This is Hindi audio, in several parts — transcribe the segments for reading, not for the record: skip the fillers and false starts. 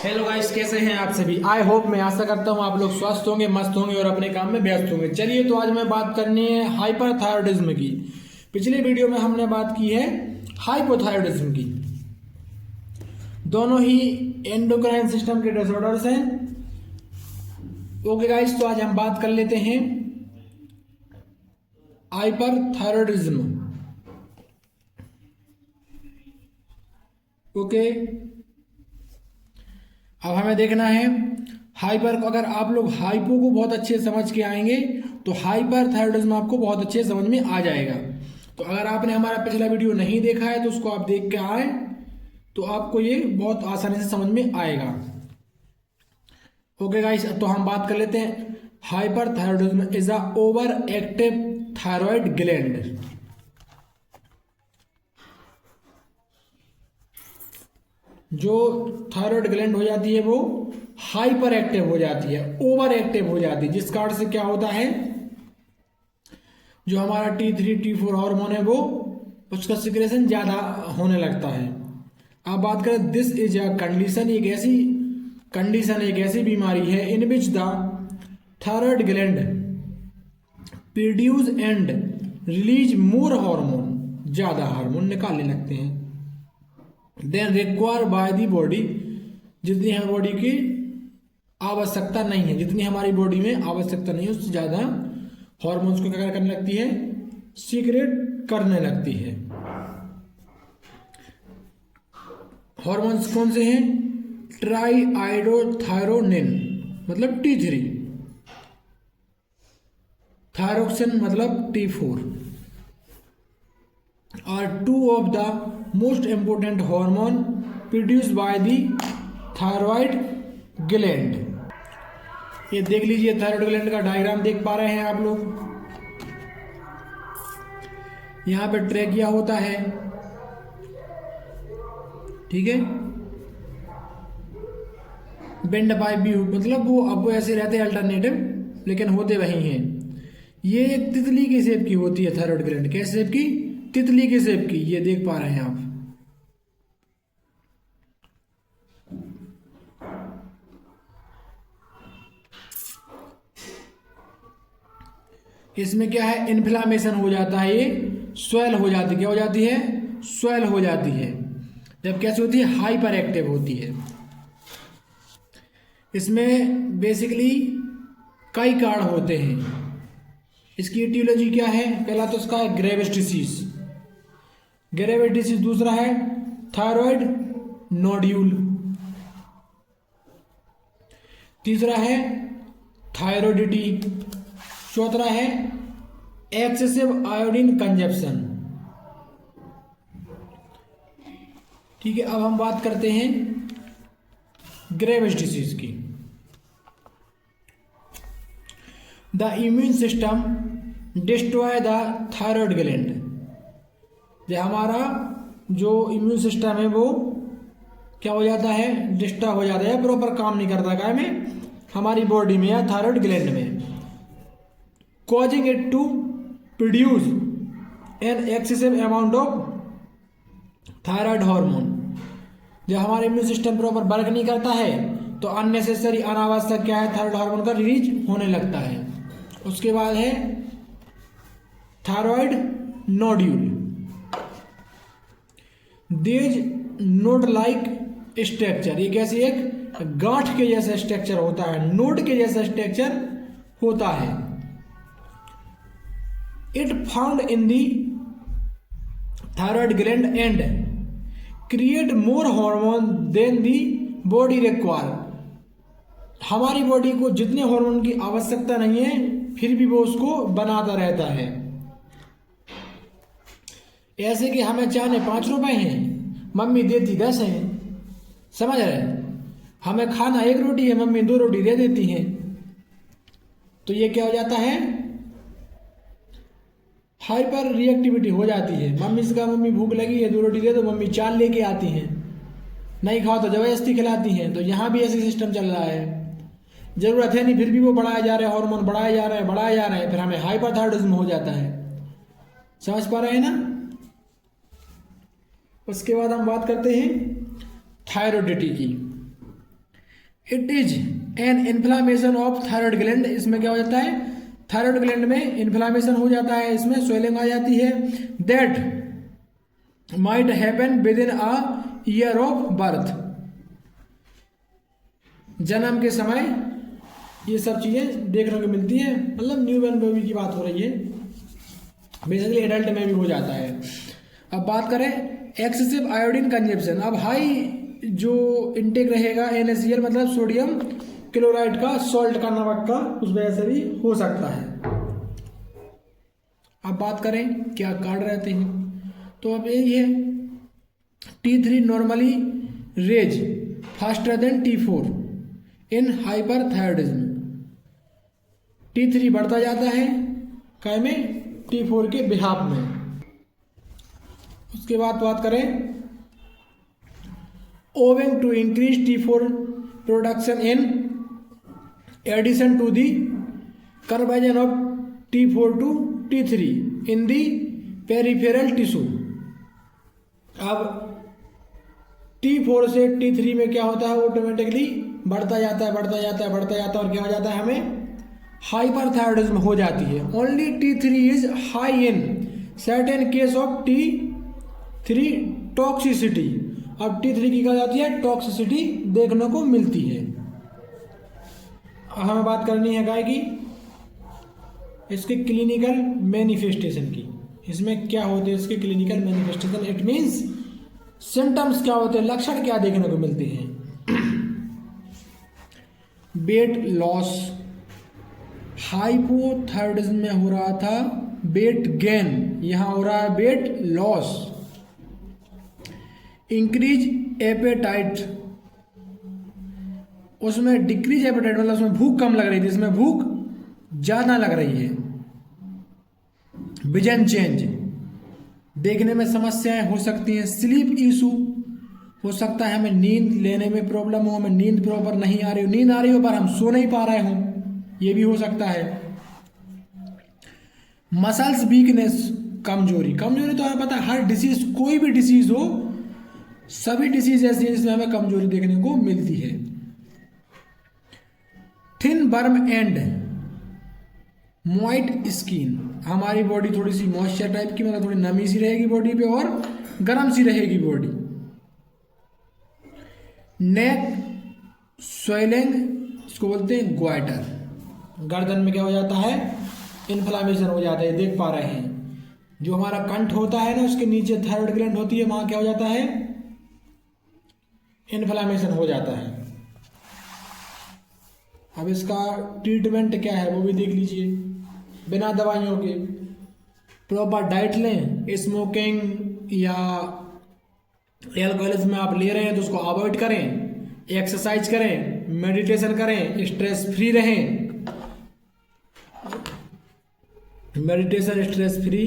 हेलो गाइस, कैसे हैं आप सभी। आई होप, मैं आशा करता हूं आप लोग स्वस्थ होंगे, मस्त होंगे और अपने काम में व्यस्त होंगे। चलिए, तो आज मैं बात करनी है हाइपरथायरॉयडिज्म की। पिछले वीडियो में हमने बात की है हाइपोथायरॉयडिज्म की। दोनों ही एंडोक्राइन सिस्टम के डिसऑर्डर्स हैं। ओके गाइस, तो आज हम बात कर लेते हैं हाइपरथायरॉयडिज्म। ओके, अब हमें देखना है हाइपर को। अगर आप लोग हाइपो को बहुत अच्छे से समझ के आएंगे तो हाइपरथायरॉयडिज्म आपको बहुत अच्छे से समझ में आ जाएगा। तो अगर आपने हमारा पिछला वीडियो नहीं देखा है तो उसको आप देख के आए तो आपको ये बहुत आसानी से समझ में आएगा। ओके गाइस, तो हम बात कर लेते हैं। Hyperthyroidism is a over active thyroid gland. जो थायराइड ग्लैंड हो जाती है वो हाइपर एक्टिव हो जाती है, ओवर एक्टिव हो जाती है, जिस कारण से क्या होता है, जो हमारा T3 T4 हार्मोन है वो उसका सिक्रेशन ज्यादा होने लगता है। अब बात करें, दिस इज अ कंडीशन, एक ऐसी कंडीशन, एक ऐसी बीमारी है in which the thyroid gland produce and release more hormone, ज्यादा हार्मोन निकालने लगते हैं then require by the body, जितनी हमारी बॉडी की आवश्यकता नहीं है, जितनी हमारी बॉडी में आवश्यकता नहीं है उससे ज़्यादा हार्मोन्स को क्या करने लगती है, सीक्रेट करने लगती है। हार्मोन्स कौन से हैं? ट्राई आइडोथायरोनिन मतलब T3, थायरोक्सिन मतलब T4 are two of the most important hormone produced by the thyroid gland। ये देख लीजिए, थायराइड ग्लैंड का डायग्राम देख पा रहे हैं आप लोग। यहाँ पे ट्रैकिया होता है, ठीक है। बेंड पाइप भी मतलब वो अब ऐसे रहते हैं अल्टरनेटिव, लेकिन होते वही हैं। ये एक तितली की शेप की होती है थायराइड ग्लैंड। कैसे शेप की? तितली के शेप की। ये देख पा रहे हैं आप। इसमें क्या है, इन्फ्लामेशन हो जाता है, ये स्वेल हो जाती है। क्या हो जाती है? स्वेल हो जाती है। जब कैसे होती है? हाइपर एक्टिव होती है। इसमें बेसिकली कई कारण होते हैं। इसकी एटियोलॉजी क्या है? पहला तो इसका है ग्रेव्स डिसीज, ग्रेव्स डिसीज। दूसरा है थायराइड नोड्यूल। तीसरा है थायरोडिटी। चौथा है एक्सेसिव आयोडीन कंजप्शन। ठीक है, अब हम बात करते हैं ग्रेव्स डिसीज की। The immune system destroy the thyroid gland. जो हमारा जो इम्यून सिस्टम है वो क्या हो जाता है? डिस्टर्ब हो जाता है, प्रॉपर काम नहीं करता काय में, हमारी बॉडी में या थायराइड ग्लैंड में, causing it to produce an excessive amount of thyroid hormone. जब हमारा इम्यून सिस्टम प्रॉपर वर्क नहीं करता है तो अननेसेसरी, अनावश्यक क्या है, थायराइड हार्मोन का रिलीज होने लगता है। उसके बाद है थायराइड नोड्यूल। देज नोड लाइक स्ट्रक्चर। ये कैसी एक गांठ के जैसा स्ट्रक्चर होता है, नोड के जैसा स्ट्रक्चर होता है। It found in the thyroid gland and create more hormone than the body require. हमारी बॉडी को जितने हार्मोन की आवश्यकता नहीं है फिर भी वो उसको बनाता रहता है। ऐसे कि हमें चाहने 5 रुपए हैं, मम्मी देती 10 हैं, समझ रहे हैं। हमें खाना 1 रोटी है, मम्मी 2 रोटी दे देती हैं। तो ये क्या हो जाता है? हाइपर रिएक्टिविटी हो जाती है। मम्मी से कहा, मम्मी भूख लगी है 2 रोटी दे दो, मम्मी 4 लेके आती हैं। नहीं खाओ तो जबरदस्ती खिलाती हैं। तो यहाँ भी ऐसे सिस्टम चल रहा है। जरूरत है नहीं फिर भी वो बढ़ाया जा रहा है, हार्मोन बढ़ाए जा रहे हैं, बढ़ाए जा रहे हैं, फिर हमें हाइपरथायरॉयडिज्म हो जाता है। समझ पा रहे हैं ना? उसके बाद हम बात करते हैं थायरोडिटी की। It is an inflammation of thyroid gland. इसमें क्या हो जाता है, थायराइड ग्लैंड में इन्फ्लामेशन हो जाता है, इसमें स्वेलिंग आ जाती है। That might happen with in a year of birth. जन्म के समय ये सब चीज़ें देखने को मिलती हैं, मतलब न्यू बॉर्न बेबी की बात हो रही है, बेसिकली एडल्ट में भी हो जाता है। अब बात करें एक्सेसिव आयोडीन कंजप्शन। अब हाई जो इनटेक रहेगा NaCl मतलब सोडियम क्लोराइड का, सॉल्ट का, नमक का, उस वजह से भी हो सकता है। अब बात करें क्या कार्ड रहते हैं, तो अब यही है T3 normally raise faster than T4 in hyperthyroidism. T3 बढ़ता जाता है काय में, T4 के बिहाफ में। उसके बाद बात करें owing to increase T4 production in addition to the conversion of T4 to T3 in the peripheral tissue. अब T4 से T3 में क्या होता है, ऑटोमेटिकली बढ़ता जाता है, बढ़ता जाता है, बढ़ता जाता है, और क्या हो जाता है, हमें हाइपरथायरॉयडिज्म हो जाती है। Only T3 is high in certain case of T3 toxicity. अब T3 की क्या जाती है, टॉक्सिसिटी देखने को मिलती है। अब हमें बात करनी है गाय की इसके क्लिनिकल मैनिफेस्टेशन की। इसमें क्या होते हैं इसके clinical manifestation, it means symptoms क्या होते हैं, लक्षण क्या देखने को मिलते हैं। वेट लॉस, हाइपोथायरॉयडिज्म में हो रहा था वेट गेन, यहां हो रहा है वेट लॉस। इंक्रीज एपेटाइट, उसमें डिक्रीज एपेटाइट मतलब उसमें भूख कम लग रही थी, इसमें भूख ज्यादा लग रही है। विजन चेंज, देखने में समस्याएं हो सकती हैं। स्लीप इशू, हो सकता है हमें नींद लेने में प्रॉब्लम हो, हमें नींद प्रॉपर नहीं आ रही हो, नींद आ रही हो पर हम सो नहीं पा रहे हों, ये भी हो सकता है। मसल्स वीकनेस, कमजोरी, कमजोरी तो हमें पता है हर डिसीज, कोई भी डिसीज हो, सभी डिसीज ऐसी है जिसमें हमें कमजोरी देखने को मिलती है। थिन बर्म एंड मॉइट स्किन, हमारी बॉडी थोड़ी सी मॉइस्चर टाइप की, मतलब थोड़ी नमी सी रहेगी बॉडी पे और गर्म सी रहेगी बॉडी। नेक स्वेलिंग, इसको बोलते हैं ग्वाइटर, गर्दन में क्या हो जाता है, इन्फ्लामेशन हो जाता है, देख पा रहे हैं। जो हमारा कंठ होता है ना, उसके नीचे थायराइड ग्लैंड होती है, वहां क्या हो जाता है, इन्फ्लामेशन हो जाता है। अब इसका ट्रीटमेंट क्या है वो भी देख लीजिए। बिना दवाइयों के प्रॉपर डाइट लें, स्मोकिंग या एल्कोहलिज्म में आप ले रहे हैं तो उसको अवॉइड करें, एक्सरसाइज करें, मेडिटेशन करें, स्ट्रेस फ्री रहें। Meditation, stress free,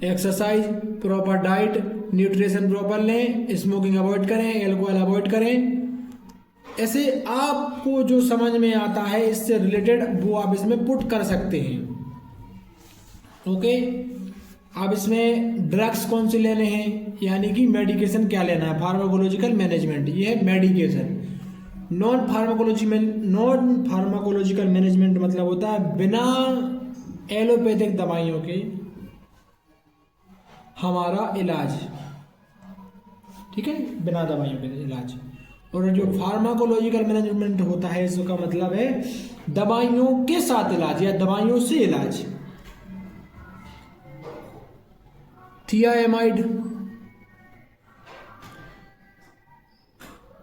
exercise, proper diet, nutrition proper लें, स्मोकिंग अवॉइड करें, एल्कोहल अवॉइड करें। ऐसे आपको जो समझ में आता है इससे रिलेटेड वो आप इसमें पुट कर सकते हैं। ओके, अब इसमें ड्रग्स कौन से लेने हैं, यानी कि मेडिकेशन क्या लेना है, फार्माकोलॉजिकल मैनेजमेंट, ये है मेडिकेशन। नॉन फार्माकोलॉजिकल मैनेजमेंट मतलब होता है बिना एलोपैथिक दवाइयों के हमारा इलाज, ठीक है, बिना दवाइयों के इलाज। और जो फार्माकोलॉजिकल मैनेजमेंट होता है इसका मतलब है दवाइयों के साथ इलाज या दवाइयों से इलाज। थियामाइड,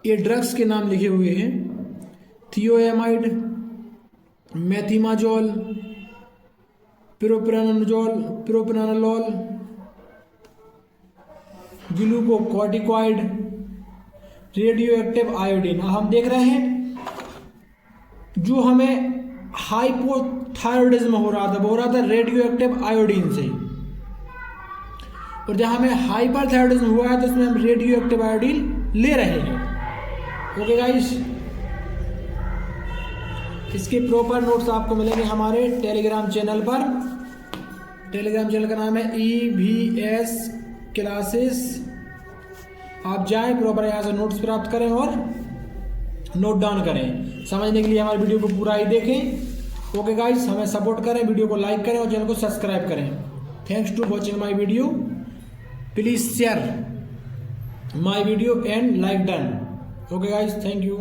ये ड्रग्स के नाम लिखे हुए हैं। Thioamide, methimazole, propranolol, glucocorticoid, radio active iodine. हम देख रहे हैं जो हमें हाइपोथायरॉयडिज्म हो रहा था वो हो रहा था रेडियो एक्टिव आयोडीन से, और जहां हमें हाइपरथायरॉयडिज्म हुआ है तो उसमें हम रेडियो एक्टिव आयोडीन ले रहे हैं। ओके गाइस, इसके प्रॉपर नोट्स आपको मिलेंगे हमारे टेलीग्राम चैनल पर। टेलीग्राम चैनल का नाम है EVS क्लासेस। आप जाएं, प्रॉपर यहाँ से नोट्स प्राप्त करें और नोट डाउन करें। समझने के लिए हमारी वीडियो को पूरा ही देखें। ओके गाइस, हमें सपोर्ट करें, वीडियो को लाइक करें और चैनल को सब्सक्राइब करें। Thanks to watching my video. Please share my video and like done. Okay guys, thank you.